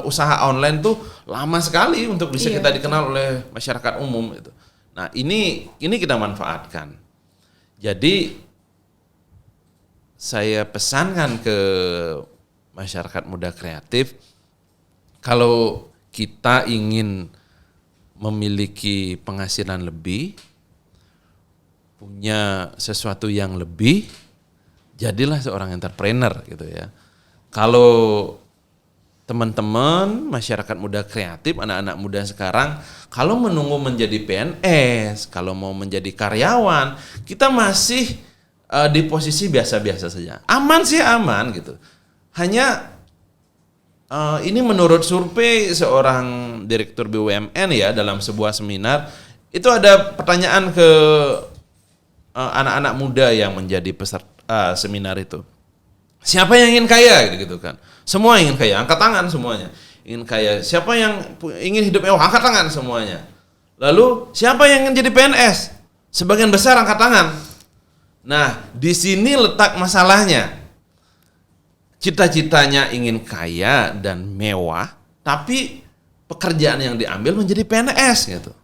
usaha online tuh lama sekali untuk bisa kita dikenal oleh masyarakat umum. Gitu. Nah, ini kita manfaatkan. Jadi, saya pesankan ke masyarakat muda kreatif, kalau kita ingin memiliki penghasilan lebih, punya sesuatu yang lebih, jadilah seorang entrepreneur gitu ya. Kalau teman-teman masyarakat muda kreatif, anak-anak muda sekarang, kalau menunggu menjadi PNS, kalau mau menjadi karyawan, kita masih di posisi biasa-biasa saja. Aman sih aman gitu. Hanya ini menurut survei seorang direktur BUMN ya dalam sebuah seminar, itu ada pertanyaan ke anak-anak muda yang menjadi peserta seminar itu. Siapa yang ingin kaya gitu kan? Semua ingin kaya, angkat tangan semuanya. Ingin kaya. Siapa yang ingin hidup mewah, angkat tangan semuanya. Lalu siapa yang ingin jadi PNS? Sebagian besar angkat tangan. Nah, di sini letak masalahnya. Cita-citanya ingin kaya dan mewah, tapi pekerjaan yang diambil menjadi PNS gitu.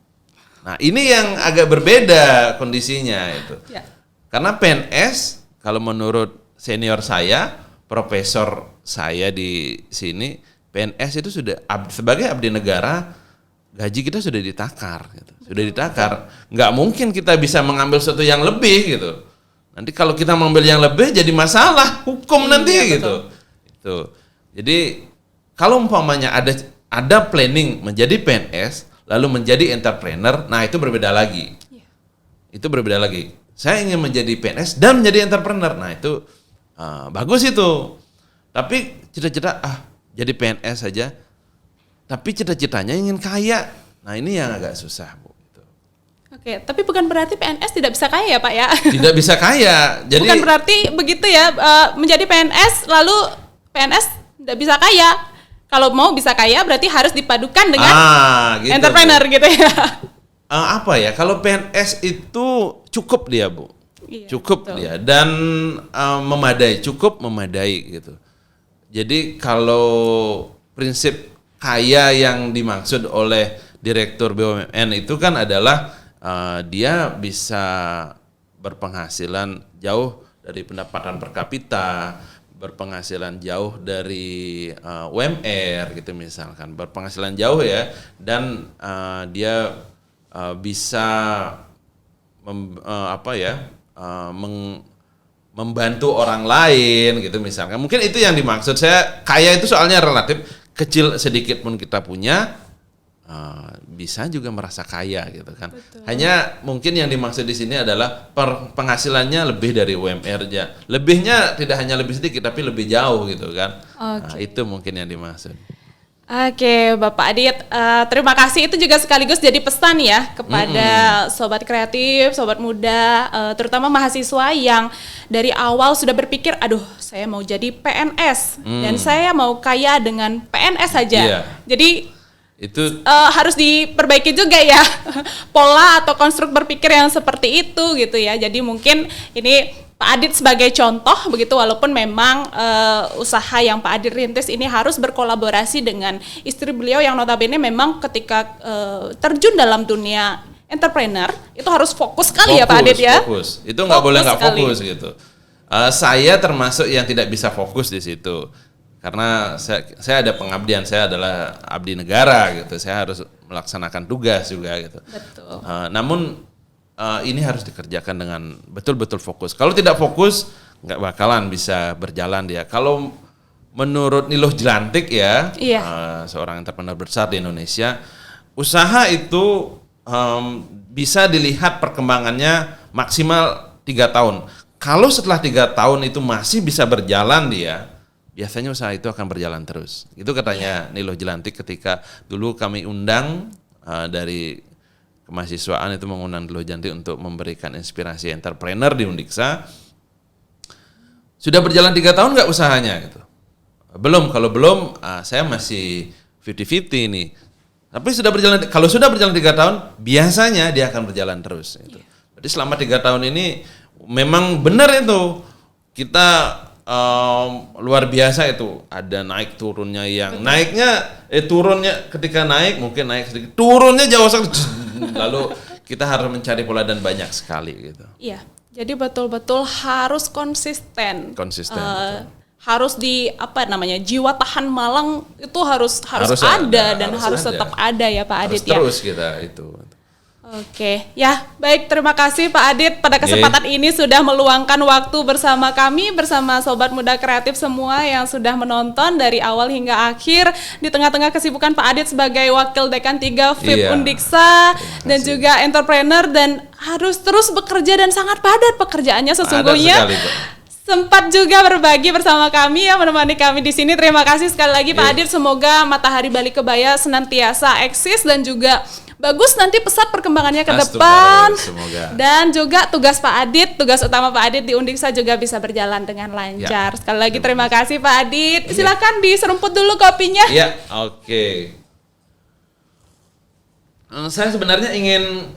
Nah, ini yang agak berbeda kondisinya itu. Ya. Karena PNS, kalau menurut senior saya, profesor saya di sini, PNS itu sudah sebagai abdi negara, gaji kita sudah ditakar gitu. Sudah ditakar. Nggak mungkin kita bisa mengambil sesuatu yang lebih gitu. Nanti kalau kita mengambil yang lebih jadi masalah hukum nanti gitu. Itu. Jadi kalau umpamanya ada planning menjadi PNS lalu menjadi entrepreneur, nah itu berbeda lagi. Itu berbeda lagi. Saya ingin menjadi PNS dan menjadi entrepreneur. Nah, itu bagus itu. Tapi cita-cita jadi PNS saja. Tapi cita-citanya ingin kaya. Nah, ini yang agak susah, Bu. Oke, tapi bukan berarti PNS tidak bisa kaya ya, Pak ya? Tidak bisa kaya. Jadi bukan berarti begitu ya, menjadi PNS lalu PNS tidak bisa kaya. Kalau mau bisa kaya berarti harus dipadukan dengan gitu, entrepreneur Bu. Gitu ya. Apa ya? Kalau PNS itu cukup dia, Bu. Iya, cukup betul. Dia dan memadai, cukup memadai gitu. Jadi kalau prinsip kaya yang dimaksud oleh Direktur BUMN itu kan adalah dia bisa berpenghasilan jauh dari pendapatan per kapita, berpenghasilan jauh dari UMR gitu misalkan, berpenghasilan jauh ya, dan dia bisa membantu orang lain gitu misalkan. Mungkin itu yang dimaksud saya. Kaya itu soalnya relatif, kecil sedikit pun kita punya, bisa juga merasa kaya gitu kan. Betul. Hanya mungkin yang dimaksud di sini adalah penghasilannya lebih dari UMR-nya. Lebihnya tidak hanya lebih sedikit tapi lebih jauh gitu kan. Okay. Nah, itu mungkin yang dimaksud. Oke, Bapak Adit, terima kasih. Itu juga sekaligus jadi pesan ya kepada sobat kreatif, sobat muda, terutama mahasiswa yang dari awal sudah berpikir, aduh saya mau jadi PNS dan saya mau kaya dengan PNS saja. Yeah. Jadi itu harus diperbaiki juga ya pola atau konstruk berpikir yang seperti itu gitu ya. Jadi mungkin ini Pak Adit sebagai contoh begitu, walaupun memang usaha yang Pak Adit rintis ini harus berkolaborasi dengan istri beliau yang notabene memang ketika terjun dalam dunia entrepreneur itu harus fokus sekali ya Pak Adit ya. Fokus, itu nggak boleh nggak fokus gitu. Saya termasuk yang tidak bisa fokus di situ. Karena saya ada pengabdian, saya adalah abdi negara gitu, saya harus melaksanakan tugas juga gitu. Betul. Namun ini harus dikerjakan dengan betul-betul fokus. Kalau tidak fokus, nggak bakalan bisa berjalan dia. Kalau menurut Niluh Jelantik ya, Iya. seorang entrepreneur besar di Indonesia, usaha itu bisa dilihat perkembangannya maksimal 3 tahun. Kalau setelah 3 tahun itu masih bisa berjalan dia, biasanya usaha itu akan berjalan terus. Itu katanya Niluh Jelantik ketika dulu kami undang dari kemahasiswaan itu mengundang Niluh Jelantik untuk memberikan inspirasi entrepreneur di Undiksa. Sudah berjalan 3 tahun nggak usahanya gitu? Belum, kalau belum saya masih 50-50 ini. Tapi kalau sudah berjalan 3 tahun, biasanya dia akan berjalan terus. Gitu. Jadi selama 3 tahun ini memang benar itu kita luar biasa itu. Ada naik turunnya yang turunnya ketika naik mungkin naik sedikit, turunnya jauh sekali. Lalu kita harus mencari pola dan banyak sekali gitu. Iya, jadi betul-betul harus konsisten. Betul. Harus jiwa tahan malang itu harus ada dan harus tetap ada ya Pak Adit ya. Terus kita itu. Oke, ya baik, terima kasih Pak Adit pada kesempatan ini sudah meluangkan waktu bersama kami, bersama Sobat Muda Kreatif semua yang sudah menonton dari awal hingga akhir di tengah-tengah kesibukan Pak Adit sebagai Wakil Dekan 3 FIP Undiksa dan juga entrepreneur dan harus terus bekerja dan sangat padat pekerjaannya sesungguhnya. Padat sekali, Pak. Sempat juga berbagi bersama kami ya, menemani kami di sini. Terima kasih sekali lagi Pak Adit. Semoga Matahari Balik Kebaya senantiasa eksis dan juga bagus nanti pesat perkembangannya ke depan. Semoga. Dan juga tugas utama Pak Adit di Undiksa juga bisa berjalan dengan lancar. Sekali lagi terima kasih Pak Adit. Silakan diserumput dulu kopinya. Iya, oke. Saya sebenarnya ingin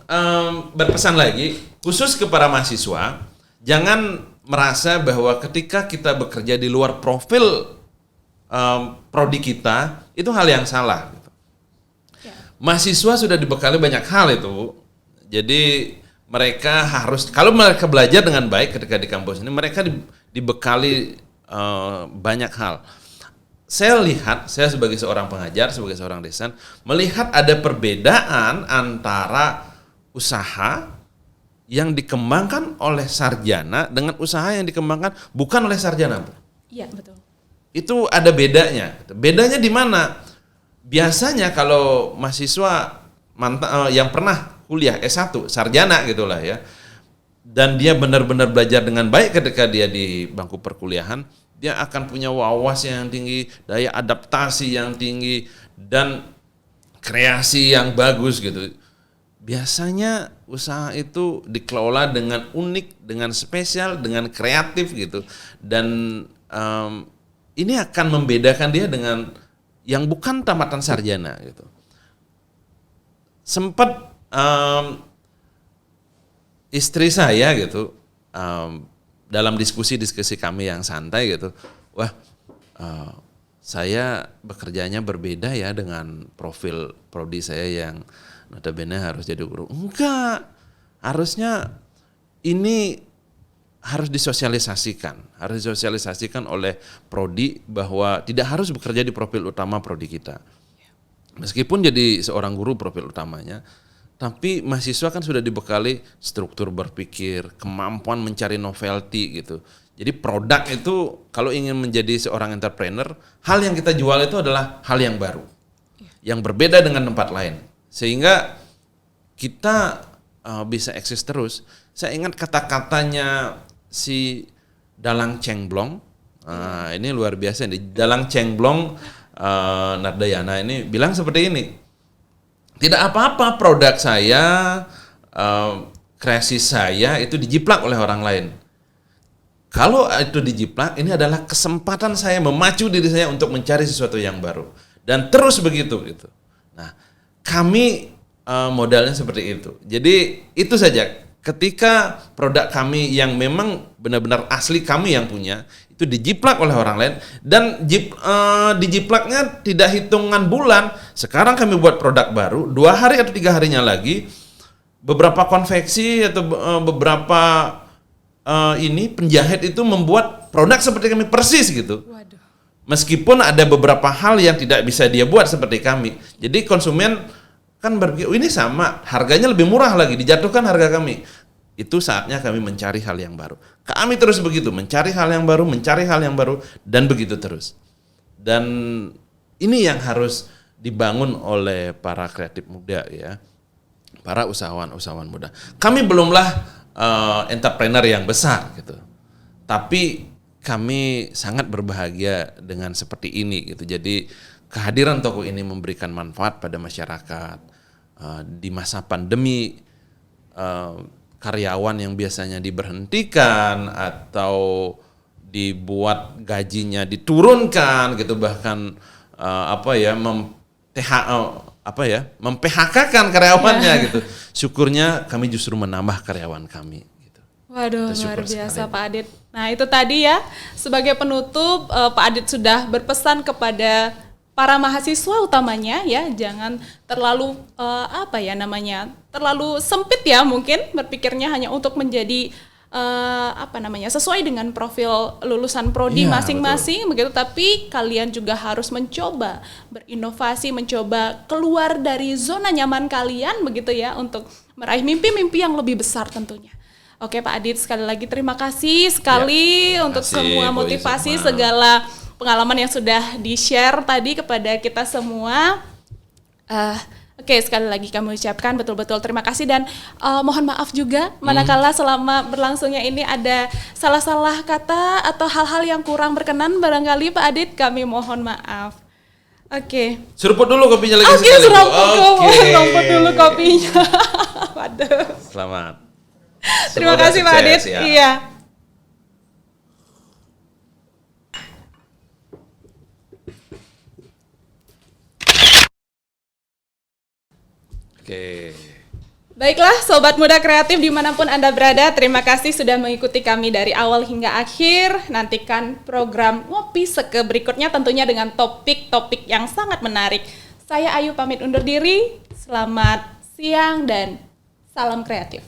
berpesan lagi khusus kepada mahasiswa, jangan merasa bahwa ketika kita bekerja di luar profil prodi kita itu hal yang salah. Gitu. Mahasiswa sudah dibekali banyak hal itu, jadi mereka harus, kalau mereka belajar dengan baik ketika di kampus ini, mereka dibekali banyak hal. Saya sebagai seorang pengajar, sebagai seorang dosen, melihat ada perbedaan antara usaha yang dikembangkan oleh sarjana dengan usaha yang dikembangkan bukan oleh sarjana. Iya, betul. Itu ada bedanya. Bedanya di mana? Biasanya kalau mahasiswa yang pernah kuliah S1, sarjana gitulah ya, dan dia benar-benar belajar dengan baik ketika dia di bangku perkuliahan, dia akan punya wawasan yang tinggi, daya adaptasi yang tinggi, dan kreasi yang bagus gitu. Biasanya usaha itu dikelola dengan unik, dengan spesial, dengan kreatif gitu. Dan ini akan membedakan dia dengan yang bukan tamatan sarjana gitu. Sempat istri saya gitu, dalam diskusi kami yang santai gitu, saya bekerjanya berbeda ya dengan profil prodi saya yang notabene harus jadi guru. Enggak, harusnya ini harus disosialisasikan oleh prodi bahwa tidak harus bekerja di profil utama prodi kita. Meskipun jadi seorang guru profil utamanya, tapi mahasiswa kan sudah dibekali struktur berpikir, kemampuan mencari novelty gitu. Jadi produk itu kalau ingin menjadi seorang entrepreneur, hal yang kita jual itu adalah hal yang baru, yang berbeda dengan tempat lain. Sehingga kita bisa eksis terus. Saya ingat kata-katanya si Dalang Cengblong, ini luar biasa nih. Dalang Cengblong Nardayana ini bilang seperti ini, tidak apa-apa produk saya, kreasi saya itu dijiplak oleh orang lain. Kalau itu dijiplak, ini adalah kesempatan saya memacu diri saya untuk mencari sesuatu yang baru. Dan terus begitu gitu. Nah, kami modalnya seperti itu. Jadi itu saja. Ketika produk kami yang memang benar-benar asli kami yang punya, itu dijiplak oleh orang lain, dan dijiplaknya tidak hitungan bulan. Sekarang kami buat produk baru, 2 hari atau 3 harinya lagi, beberapa konveksi atau beberapa penjahit itu membuat produk seperti kami persis gitu. Waduh. Meskipun ada beberapa hal yang tidak bisa dia buat seperti kami. Jadi konsumen kan berpikir, ini sama, harganya lebih murah lagi, dijatuhkan harga kami. Itu saatnya kami mencari hal yang baru. Kami terus begitu, mencari hal yang baru, dan begitu terus. Dan ini yang harus dibangun oleh para kreatif muda ya, para usahawan muda. Kami belumlah entrepreneur yang besar gitu, tapi kami sangat berbahagia dengan seperti ini gitu. Jadi kehadiran toko ini memberikan manfaat pada masyarakat. Di masa pandemi, karyawan yang biasanya diberhentikan atau dibuat gajinya diturunkan gitu, bahkan mem-PHK-kan karyawannya gitu. Syukurnya kami justru menambah karyawan kami gitu. Waduh, luar biasa Pak Adit. Nah, itu tadi ya, sebagai penutup Pak Adit sudah berpesan kepada para mahasiswa utamanya ya, jangan terlalu terlalu sempit ya, mungkin berpikirnya hanya untuk menjadi sesuai dengan profil lulusan prodi masing-masing begitu, tapi kalian juga harus mencoba berinovasi, mencoba keluar dari zona nyaman kalian begitu ya, untuk meraih mimpi-mimpi yang lebih besar tentunya. Oke Pak Adit, sekali lagi terima kasih sekali untuk semua motivasi, segala pengalaman yang sudah di-share tadi kepada kita semua. Oke, sekali lagi kami ucapkan betul-betul terima kasih, dan mohon maaf juga manakala selama berlangsungnya ini ada salah-salah kata atau hal-hal yang kurang berkenan barangkali Pak Adit, kami mohon maaf. Oke. Seruput dulu kopinya lagi sekali. Seruput dulu kopinya. Waduh. Selamat. Terima kasih Pak Adit. Ya. Iya. Oke. Baiklah Sobat Muda Kreatif dimanapun Anda berada, terima kasih sudah mengikuti kami dari awal hingga akhir. Nantikan program Ngopi Seke berikutnya tentunya dengan topik-topik yang sangat menarik. Saya Ayu pamit undur diri, selamat siang dan salam kreatif.